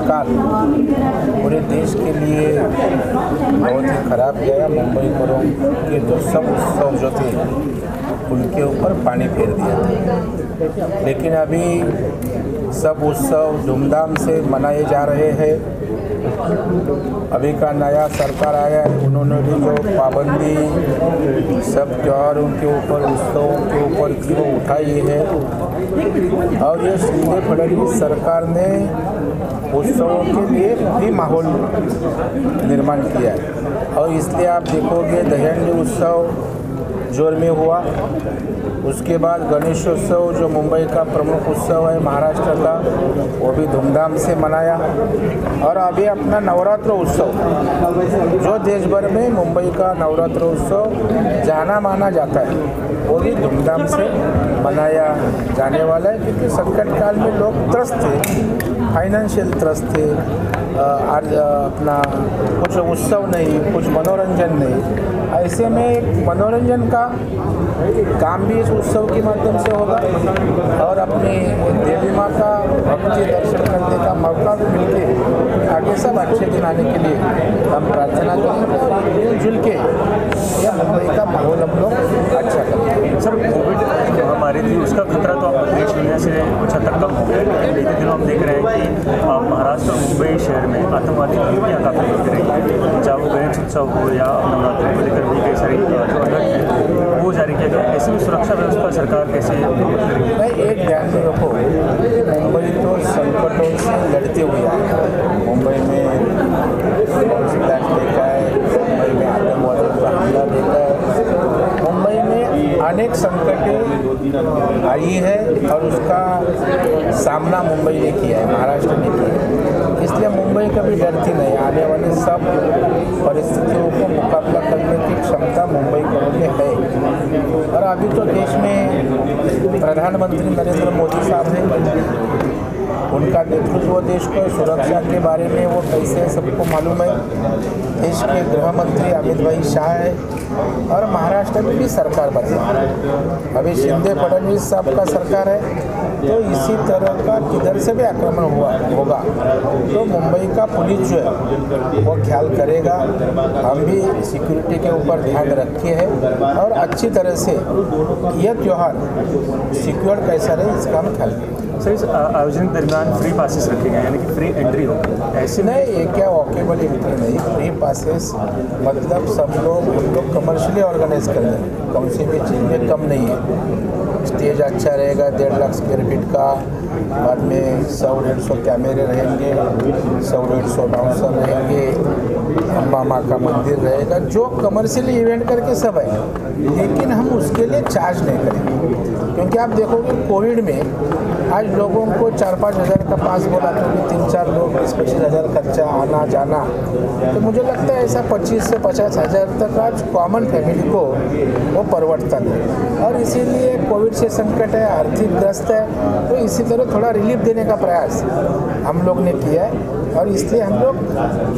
काल पूरे देश के लिए बहुत ही खराब गया। मुंबई करों के तो सब उत्सव जो थे उनके ऊपर पानी फेर दिया था। लेकिन अभी सब उत्सव धूमधाम से मनाए जा रहे हैं। अभी का नया सरकार आया है, उन्होंने भी जो पाबंदी सब त्योहारों के ऊपर उत्सवों के ऊपर थी वो उठाई है। और ये शिंदे फडणवीस सरकार ने उत्सवों के लिए भी माहौल निर्माण किया है। और इसलिए आप देखोगे दहीहंडी उत्सव जोर में हुआ, उसके बाद गणेशोत्सव जो मुंबई का प्रमुख उत्सव है महाराष्ट्र का, वो भी धूमधाम से मनाया। और अभी अपना नवरात्र उत्सव जो देश भर में मुंबई का नवरात्र उत्सव जाना माना जाता है, वो भी धूमधाम से मनाया जाने वाला है। क्योंकि संकट काल में लोग त्रस्त थे, फाइनेंशियल त्रस्त थे, अपना कुछ उत्सव नहीं, कुछ मनोरंजन नहीं। ऐसे में मनोरंजन का काम भी इस उत्सव के माध्यम से होगा और अपनी देवी माँ का भक्ति दर्शन करने का मौका भी मिलके आगे सब अच्छे दिन आने के लिए हम प्रार्थना करेंगे और मिलजुल के यह मुंबई का माहौल हम लोग अच्छा करेंगे। सर, कोविड जो हमारी थी उसका खतरा तो देश दुनिया से कुछ हद तक कम हो गया है। बीते दिनों हम देख रहे हैं कि महाराष्ट्र और मुंबई शहर में आतंकवादी गतिविधियाँ काफ़ी दिख रही हैं, चाहे वो गणेश उत्सव हो या नवरात्रि को लेकर भी कई सारी जो अलर्ट है वो जारी किया गया। ऐसे में सुरक्षा व्यवस्था सरकार कैसे करेगी? भाई एक ध्यान में रखो, मुंबई तो संकटों से लड़ते हुए आए हैं। मुंबई में फ्लैट देखा है, मुंबई में आतंकवादियों का हमला देखा है, मुंबई में अनेक संकटें आई है और उसका सामना मुंबई ने किया है, महाराष्ट्र ने किया है। इसलिए मुंबई कभी डरती नहीं। आने वाली सब परिस्थितियों को मुकाबला करने की क्षमता मुंबई करों में है। और अभी तो देश में प्रधानमंत्री नरेंद्र मोदी साहब हैं, उनका नेतृत्व देश को सुरक्षा के बारे में वो कैसे सबको मालूम है। देश के गृह मंत्री अमित भाई शाह है और महाराष्ट्र में भी सरकार बदला। अभी शिंदे फडणवीस साहब का सरकार है, तो इसी तरह का किधर से भी आक्रमण होगा तो मुंबई का पुलिस जो है वो ख्याल करेगा। हम भी सिक्योरिटी के ऊपर ध्यान रखे हैं और अच्छी तरह से यह त्यौहार सिक्योर कैसा रहे इसका हम ख्याल करेंगे। सर, इस आयोजन के दरमियान फ्री पासेस रखे गए, यानी कि फ्री एंट्री होगी? ऐसे नहीं, ये क्या वॉकेबल एंट्री नहीं, फ्री पासेस मतलब सब लोग हम लोग कमर्शियली ऑर्गेनाइज कर दें, कौन सी भी चीज़ में कम नहीं है। स्टेज अच्छा रहेगा, 1.5 लाख स्क्वायर फीट का, बाद में 100-150 कैमरे रहेंगे, 100-150 बाउंसर रहेंगे, अम्बा माँ का मंदिर रहेगा, जो कमर्शियली इवेंट करके सब है। लेकिन हम उसके लिए चार्ज नहीं करेंगे, क्योंकि आप देखोगे कोविड में आज लोगों को 4-5 हज़ार का पास बोला तो भी 3-4 लोग 20-25 हज़ार खर्चा आना जाना। तो मुझे लगता है ऐसा 25 से 50 हज़ार तक आज कॉमन फैमिली को वो परवड़ता नहीं। और इसीलिए कोविड से संकट है, आर्थिक ग्रस्त है, तो इसी तरह थोड़ा रिलीफ देने का प्रयास हम लोग ने किया है। और इसलिए हम लोग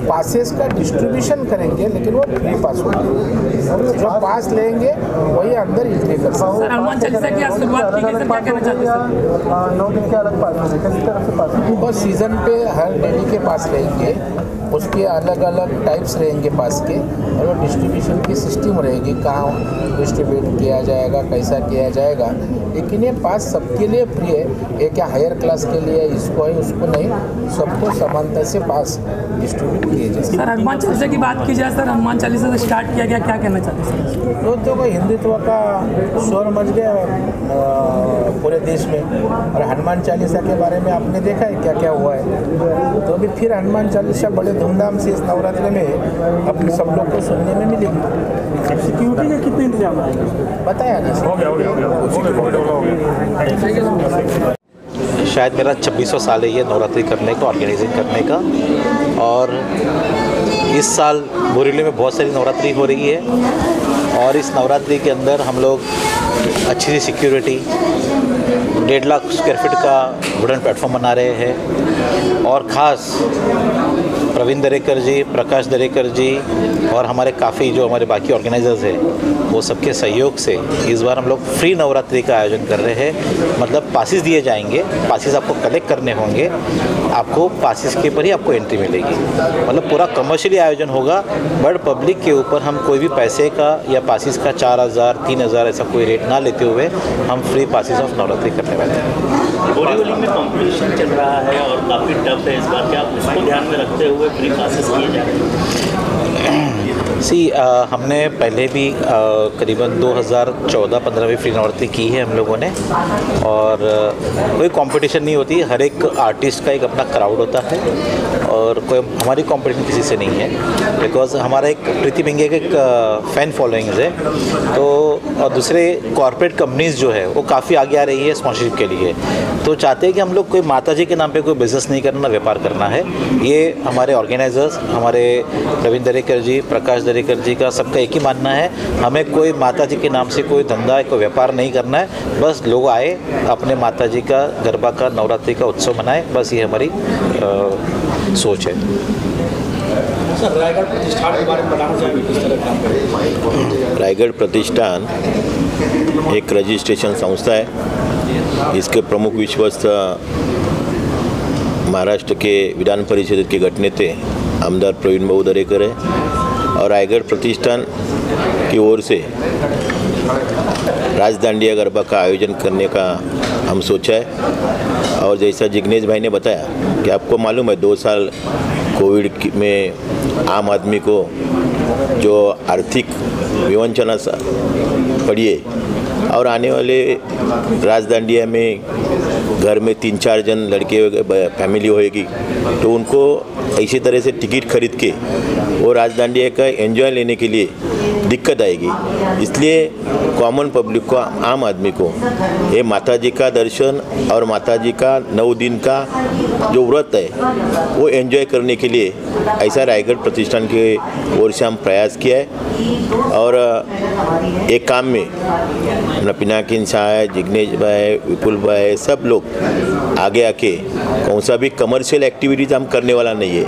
पासेस का डिस्ट्रीब्यूशन करेंगे, लेकिन वो फ्री पास होंगे। जो पास लेंगे वही अंदर एंट्री कर सकते हैं। हनुमान चालीसा की आज शुरुआत की गई, क्या कहना चाहते हैं? 9 दिन के अलग पास होंगे, किसी तरह से पास वो सीज़न पे हर डेली के पास रहेंगे, उसके अलग अलग टाइप्स रहेंगे पास के, और वो डिस्ट्रीब्यूशन की सिस्टम रहेगी, कहाँ डिस्ट्रीब्यूट किया जाएगा, कैसा किया जाएगा। लेकिन ये पास सबके लिए फ्री है, ये क्या हायर क्लास के लिए इसको है उसको नहीं, सबको समानता से पास डिस्ट्रीब्यूट किए जाए। सर, हनुमान चालीसा की बात की जाए, सर हनुमान चालीसा से स्टार्ट किया गया, क्या कहना चाहते हैं सर? तो हिंदुत्व का शोर मच गया पूरे देश में, और हनुमान चालीसा के बारे में आपने देखा है क्या क्या हुआ है। तो अभी फिर हनुमान चालीसा बड़े धूमधाम से इस नवरात्रि में अपने सब लोग को सुनने में मिलेगी। सिक्योरिटी के कितने इंतजाम है बताया नहीं। शायद मेरा 26वां साल है ये नवरात्रि करने का, ऑर्गेनाइजिंग करने का। और इस साल बोरीवली में बहुत सारी नवरात्रि हो रही है और इस नवरात्रि के अंदर हम लोग अच्छी सी सिक्योरिटी, 1.5 लाख स्क्वायर फीट का वुडन प्लेटफॉर्म बना रहे हैं और ख़ास प्रवीण दरेकर जी, प्रकाश दरेकर जी और हमारे काफ़ी जो हमारे बाकी ऑर्गेनाइजर्स हैं वो सबके सहयोग से इस बार हम लोग फ्री नवरात्रि का आयोजन कर रहे हैं। मतलब पासिस दिए जाएंगे, पासिस आपको कलेक्ट करने होंगे, आपको पासिस के ऊपर ही आपको एंट्री मिलेगी। मतलब पूरा कमर्शियली आयोजन होगा, बट पब्लिक के ऊपर हम कोई भी पैसे का या पासिस का 4000 3000 ऐसा कोई रेट ना लेते हुए हम फ्री पासिस ऑफ नवरात्रि करने वाले हैं। बोरीवली में कंपटीशन चल रहा है और काफ़ी टफ है इस बार, क्या आप उसको ध्यान में रखते हुए फ्री पासेस किए जा रहे हैं? हमने पहले भी करीबन 2014-15 में फ्री नवरात्रि की है हम लोगों ने, और कोई कंपटीशन नहीं होती, हर एक आर्टिस्ट का एक अपना क्राउड होता है और कोई हमारी कंपटीशन किसी से नहीं है, बिकॉज हमारा एक प्रीति बिंगे का एक फ़ैन फॉलोइंग्स है। तो और दूसरे कॉर्पोरेट कंपनीज जो है वो काफ़ी आगे आ रही है स्पॉन्सरशिप के लिए, तो चाहते हैं कि हम लोग कोई माताजी के नाम पे कोई बिज़नेस नहीं करना, व्यापार करना है। ये हमारे ऑर्गेनाइजर्स, हमारे प्रवीण दरेकर जी, प्रकाश दरेकर जी का सबका एक ही मानना है, हमें कोई माताजी के नाम से कोई धंधा कोई व्यापार नहीं करना है। बस लोग आए, अपने माताजी का गरबा का नवरात्रि का उत्सव मनाए, बस ये हमारी सोच है। सर, रायगढ़ प्रतिष्ठान के बारे में बताना चाहिए, किस तरह काम करें? रायगढ़ प्रतिष्ठान एक रजिस्ट्रेशन संस्था है। इसके प्रमुख विश्वस्त महाराष्ट्र के विधान परिषद के गठनेते आमदार प्रवीण भाऊ दरेकर है, और रायगढ़ प्रतिष्ठान की ओर से राजदांडिया गरबा का आयोजन करने का हम सोचा है। और जैसा जिग्नेश भाई ने बताया कि आपको मालूम है 2 साल कोविड में आम आदमी को जो आर्थिक विवंचना पड़ी है, और आने वाले राजदांडिया में घर में 3-4 जन लड़के फैमिली होएगी, तो उनको इसी तरह से टिकट खरीद के वो राजदांडिया का एंजॉय लेने के लिए दिक्कत आएगी। इसलिए कॉमन पब्लिक को, आम आदमी को ये माताजी का दर्शन और माताजी का 9 दिन का जो व्रत है वो एंजॉय करने के लिए ऐसा रायगढ़ प्रतिष्ठान के ओर से हम प्रयास किया है। और एक काम में अपना पिनाकिन साहब, जिग्नेश भाई, विपुल भाई, सब लोग आगे आके कौन सा भी कमर्शियल एक्टिविटीज़ हम करने वाला नहीं है,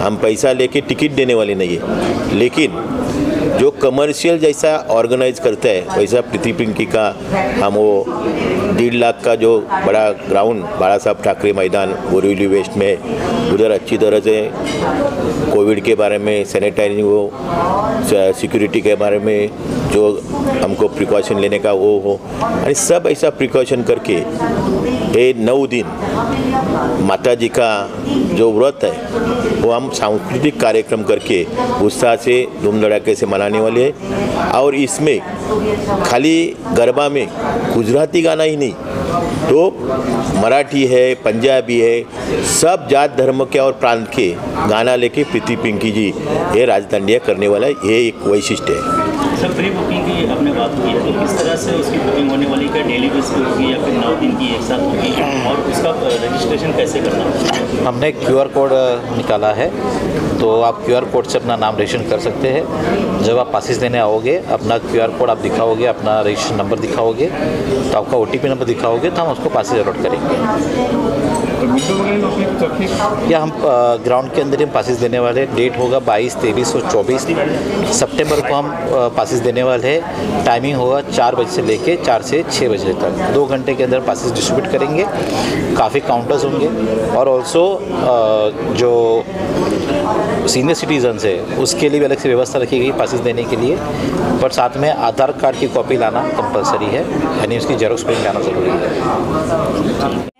हम पैसा लेके टिकट देने वाले नहीं है, लेकिन जो कमर्शियल जैसा ऑर्गेनाइज करता है वैसा प्रीति पिंकी का हम वो 1.5 लाख का जो बड़ा ग्राउंड बाला साहब ठाकरे मैदान बोरीवली वेस्ट में, उधर अच्छी तरह से कोविड के बारे में, सैनिटाइजिंग हो, सिक्योरिटी के बारे में जो हमको प्रिकॉशन लेने का वो हो, और सब ऐसा प्रिकॉशन करके ये 9 दिन माता जी का जो व्रत है वो हम सांस्कृतिक कार्यक्रम करके उत्साह से धूम धड़ाके से मनाने वाले हैं। और इसमें खाली गरबा में गुजराती गाना ही नहीं, तो मराठी है, पंजाबी है, सब जात धर्म के और प्रांत के गाना लेके प्रीति पिंकी जी ये राजदांडिया करने वाला ये एक वैशिष्ट्य है। सर, प्री बुकिंग की आपने बात की है, तो किस तरह से उसकी बुकिंग होने वाली है? डेली बेस पे होगी या फिर 9 दिन की एक साथ होगी, और उसका रजिस्ट्रेशन कैसे करना है? हमने QR कोड निकाला है, तो आप QR कोड से अपना नाम रजिस्ट्रेशन कर सकते हैं। जब आप पासिस देने आओगे, अपना QR कोड आप दिखाओगे, अपना रजिस्ट्रेशन नंबर दिखाओगे, तो आपका OTP नंबर दिखाओगे, तो हम उसको पासिस अलॉट करेंगे। या हम ग्राउंड के अंदर ही पासिस देने वाले हैं। डेट होगा 22, 23 और 24 सितंबर को हम पासिस देने वाले हैं। टाइमिंग होगा 4 बजे से लेके 4 से 6 बजे तक, 2 घंटे के अंदर पासिस डिस्ट्रीब्यूट करेंगे। काफ़ी काउंटर्स होंगे, और ऑल्सो जो सीनियर सिटीजन्स है उसके लिए भी अलग से व्यवस्था रखी गई पासिस देने के लिए, पर साथ में आधार कार्ड की कॉपी लाना कंपलसरी है, यानी उसकी जेरोक्स प्रिंट लाना ज़रूरी है।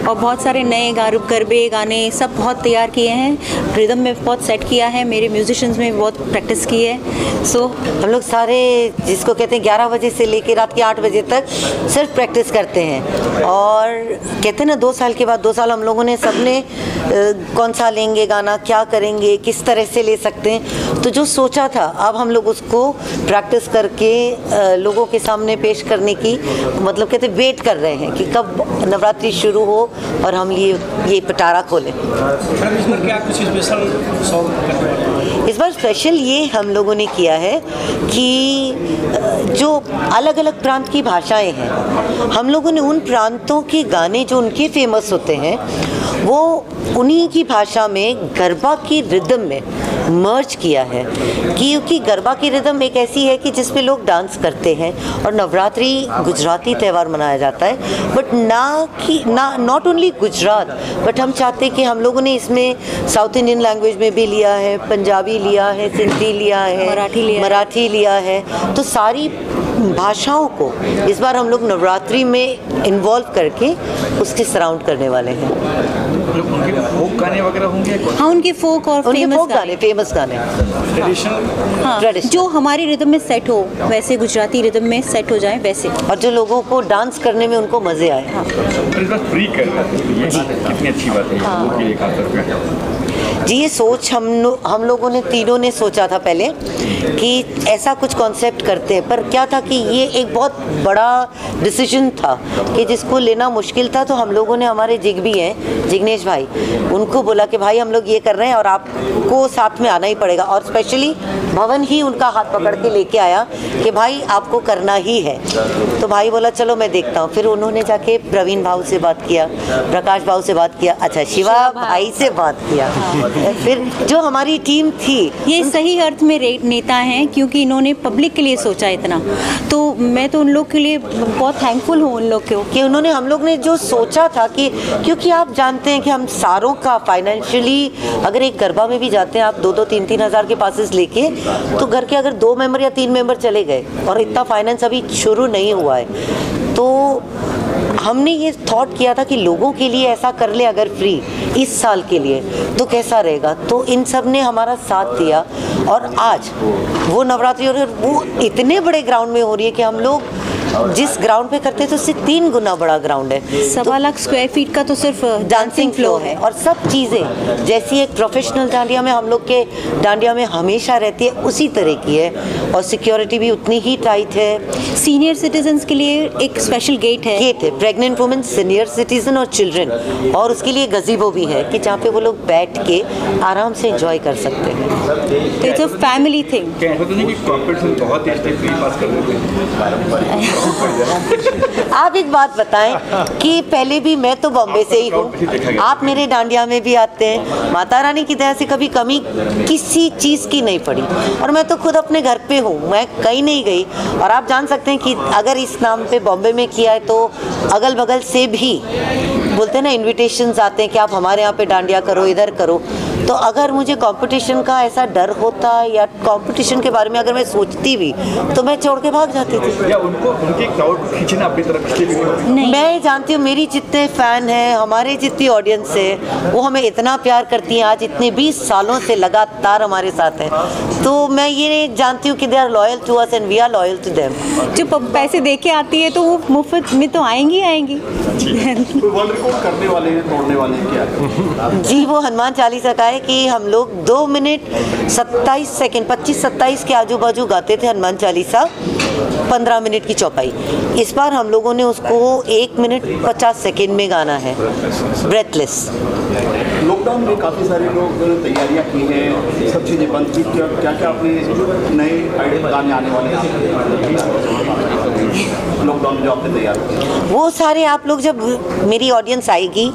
और बहुत सारे नए गरबे गाने सब बहुत तैयार किए हैं, रिदम में बहुत सेट किया है, मेरे म्यूजिशियंस में बहुत प्रैक्टिस की है। सो हम लोग सारे जिसको कहते हैं 11 बजे से लेकर रात के 8 बजे तक सिर्फ प्रैक्टिस करते हैं। और कहते हैं ना 2 साल के बाद 2 साल हम लोगों ने सबने कौन सा लेंगे गाना, क्या करेंगे, किस तरह से ले सकते हैं, तो जो सोचा था अब हम लोग उसको प्रैक्टिस करके लोगों के सामने पेश करने की मतलब कहते वेट कर रहे हैं कि कब नवरात्रि शुरू हो और हम ये पिटारा खोलें। इस बार स्पेशल ये हम लोगों ने किया है कि जो अलग अलग प्रांत की भाषाएं हैं, हम लोगों ने उन प्रांतों के गाने जो उनके फेमस होते हैं वो उन्हीं की भाषा में गरबा की रिदम में मर्ज किया है, क्योंकि गरबा की रिदम एक ऐसी है कि जिसपे लोग डांस करते हैं और नवरात्रि गुजराती त्यौहार मनाया जाता है, but not only Gujarat, but हम चाहते हैं कि हम लोगों ने इसमें साउथ इंडियन लैंग्वेज में भी लिया है, पंजाबी लिया है, सिंधी लिया है, मराठी लिया है, तो सारी भाषाओं को इस बार हम लोग नवरात्रि में इन्वॉल्व करके उसके सराउंड करने वाले हैं। उनके फोक गाने वगैरह होंगे? हाँ, उनके फोक और फेमस गाने हाँ, जो हमारी रिदम में सेट हो, वैसे गुजराती रिदम में सेट हो जाए वैसे, और जो लोगों को डांस करने में उनको मजे आए। हाँ। फ्री कर कितनी अच्छी बात है। हाँ। जी, ये सोच हम लोगों ने तीनों ने सोचा था पहले कि ऐसा कुछ कॉन्सेप्ट करते हैं, पर क्या था कि ये एक बहुत बड़ा डिसीजन था कि जिसको लेना मुश्किल था, तो हम लोगों ने हमारे जिग्बी हैं जिग्नेश भाई, उनको बोला कि भाई हम लोग ये कर रहे हैं और आपको साथ में आना ही पड़ेगा, और स्पेशली भवन ही उनका हाथ पकड़ के लेके आया कि भाई आपको करना ही है। तो भाई बोला चलो मैं देखता हूँ। फिर उन्होंने जाके प्रवीण भाऊ से बात किया, प्रकाश भाऊ से बात किया, अच्छा शिवा भाई से बात किया, फिर जो हमारी टीम थी, ये सही अर्थ में नेता हैं, क्योंकि इन्होंने पब्लिक के लिए सोचा इतना, तो मैं तो उन लोग के लिए बहुत थैंकफुल हूँ उन लोग को कि उन्होंने हम लोग ने जो सोचा था कि क्योंकि आप जानते हैं कि हम सारों का फाइनेंशियली अगर एक गरबा में भी जाते हैं आप 2-2, 3-3 हज़ार के पासेस लेके, तो घर के अगर 2 मेंबर या 3 मेंबर चले गए और इतना फाइनेंस अभी शुरू नहीं हुआ है, तो हमने ये थॉट किया था कि लोगों के लिए ऐसा कर ले अगर फ्री इस साल के लिए तो कैसा रहेगा। तो इन सब ने हमारा साथ दिया और आज वो नवरात्रि और वो इतने बड़े ग्राउंड में हो रही है कि हम लोग जिस ग्राउंड पे करते थे उससे 3 गुना बड़ा ग्राउंड है। 1.25 लाख स्क्वायर फीट का तो सिर्फ डांसिंग फ्लोर है और सब चीज़ें जैसी एक प्रोफेशनल डांडिया में हम लोग के डांडिया में हमेशा रहती है उसी तरह की है, और सिक्योरिटी भी उतनी ही टाइट है। सीनियर सिटीजन्स के लिए एक स्पेशल गेट है, प्रेग्नेंट वुमेन, सीनियर सिटीजन और चिल्ड्रन, और उसके लिए गजीबो भी है कि जहाँ पे वो लोग बैठ के आराम से एंजॉय कर सकते हैं। तो इट्स अ फैमिली थिंग। आप एक बात बताएं कि पहले भी मैं तो बॉम्बे से ही हूँ, आप मेरे डांडिया में भी आते हैं, माता रानी की दया से कभी कमी किसी चीज़ की नहीं पड़ी, और मैं तो खुद अपने घर पे हूँ, मैं कहीं नहीं गई। और आप जान सकते हैं कि अगर इस नाम पे बॉम्बे में किया है तो अगल बगल से भी बोलते हैं ना इन्विटेशंस आते हैं कि आप हमारे यहाँ पे डांडिया करो, इधर करो। तो अगर मुझे कंपटीशन का ऐसा डर होता या कंपटीशन के बारे में अगर मैं सोचती भी तो मैं छोड़ के भाग जाती थी। या उनको उनकी क्राउड खींचना अपनी तरफ नहीं, मैं जानती हूँ मेरी जितने फ़ैन हैं, हमारे जितनी ऑडियंस है, वो हमें इतना प्यार करती हैं, आज इतने 20 सालों से लगातार हमारे साथ हैं, तो मैं ये जानती हूँ कि they are loyal to us and we are loyal to them. जो पैसे दे के आती है तो वो मुफ्त में तो आएंगी आएंगी। वर्ल्ड रिकॉर्ड करने वाले हैं, तोड़ने वाले हैं क्या? जी, वो हनुमान चालीसा का है कि हम लोग 2 मिनट 27 सेकंड 25-27 के आजू बाजू गाते थे हनुमान चालीसा, 15 मिनट की चौपाई। इस बार हम लोगों ने उसको 1 मिनट 50 सेकंड में गाना है, ब्रेथलेस। लॉकडाउन में काफ़ी सारे लोग तैयारियां की हैं, सब चीज़ें बंद की, क्या क्या अपने नए गाने आने वाले हैं लॉकडाउन में जो आपने तैयार किया? वो सारे आप लोग जब मेरी ऑडियंस आएगी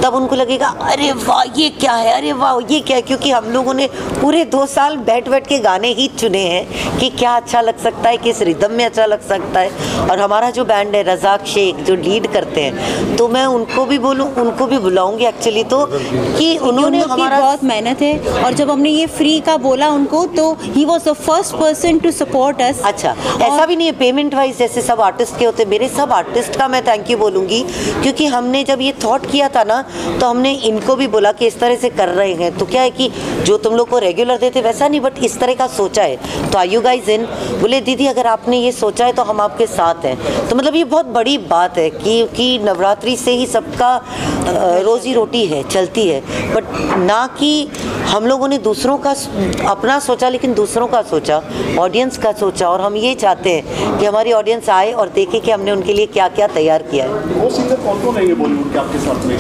तब उनको लगेगा अरे वाह ये क्या है, अरे वाह ये क्या है, क्योंकि हम लोगों ने पूरे 2 साल बैठ के गाने ही चुने हैं कि क्या अच्छा लग सकता है, किस रिदम में अच्छा लग सकता है। और हमारा जो बैंड है रज़ाक शेख जो लीड करते हैं, तो मैं उनको भी उनको भी बुलाऊंगी एक्चुअली, तो कि उन्होंने हमारा बहुत मेहनत है, और जब हमने ये फ्री का बोला उनको तो he was the first person to support us. अच्छा, ऐसा भी नहीं है पेमेंट वाइज जैसे सब आर्टिस्ट के होते, मेरे सब आर्टिस्ट का मैं थैंक यू बोलूँगी, क्योंकि हमने जब ये थॉट किया था ना तो हमने इनको भी बोला कि इस तरह से कर रहे हैं, तो क्या है कि जो तुम लोग को रेगुलर देते वैसा नहीं, बट इस तरह का सोचा है, तो आर यू गाइज इन? बोले दीदी अगर आपने ये सोचा है तो हम आपके साथ हैं। तो मतलब ये बहुत बड़ी बात है कि नवरात्रि से ही सबका रोजी रोटी है, चलती है, बट ना कि हम लोगों ने दूसरों का अपना सोचा, लेकिन दूसरों का सोचा, ऑडियंस का सोचा। और हम ये चाहते हैं कि हमारी ऑडियंस आए और देखे कि हमने उनके लिए क्या क्या तैयार किया है। वो सिंगर कौन रहेंगे बॉलीवुड के आपके साथ में?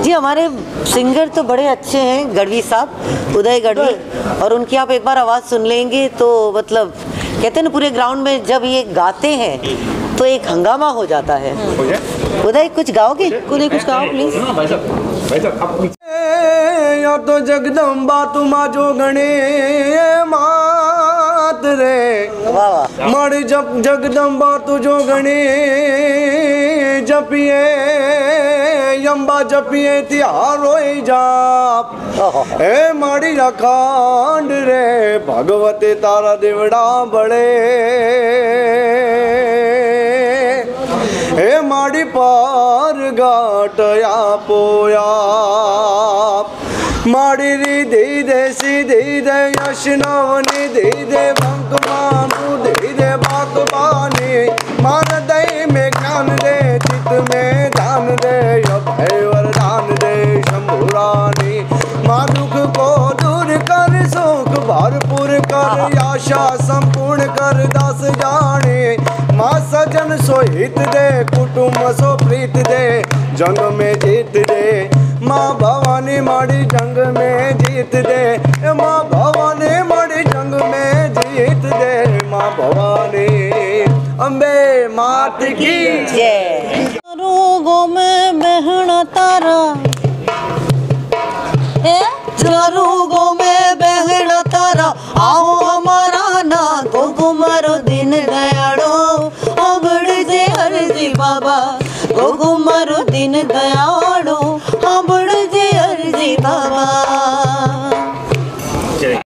जी, हमारे सिंगर तो बड़े अच्छे हैं, गढ़वी साहब, उदय गढ़वी, और उनकी आप एक बार आवाज़ सुन लेंगे तो मतलब कहते हैं ना पूरे ग्राउंड में जब ये गाते हैं तो एक हंगामा हो जाता है। उदय कुछ गाओगे? उदय कुछ गाओ प्लीज। या तो जगदम्बा तुमा जो गणे मात रे मर जप जगदम्बा तू जो गणे जपिए यम्बा जपिए तिहारो जाप ए माड़ी अखंड रे भगवते तारा देवड़ा बड़े हे माड़ी पार गाटया पोया माड़ी री दी दे सीधी दे यशनवनी दी दे बंक मामू दी दे बाकबानी मान दई में ज्ञान दे चित में ध्यान दे अभय वरदान दे शंभुरानी माँ दुख को दूर कर सुख भरपूर कर आशा संपूर्ण कर दास जाने माँ सजन सो हित दे कुटुंब सो प्रीत दे जंग में जीत दे माँ भवानी माड़ी जंग में जीत दे माँ भवानी माड़ी जंग में जीत दे माँ भवानी अम्बे मात की जय। रोगों में बहना तारा रोगों में बहना तारा आओ हमारा ना तो कुमारो दिन दयाड़ो अबड़ जे हरजी बाबा गो कुमारो दिन दयाड़ो अबड़ जे हरजी बाबा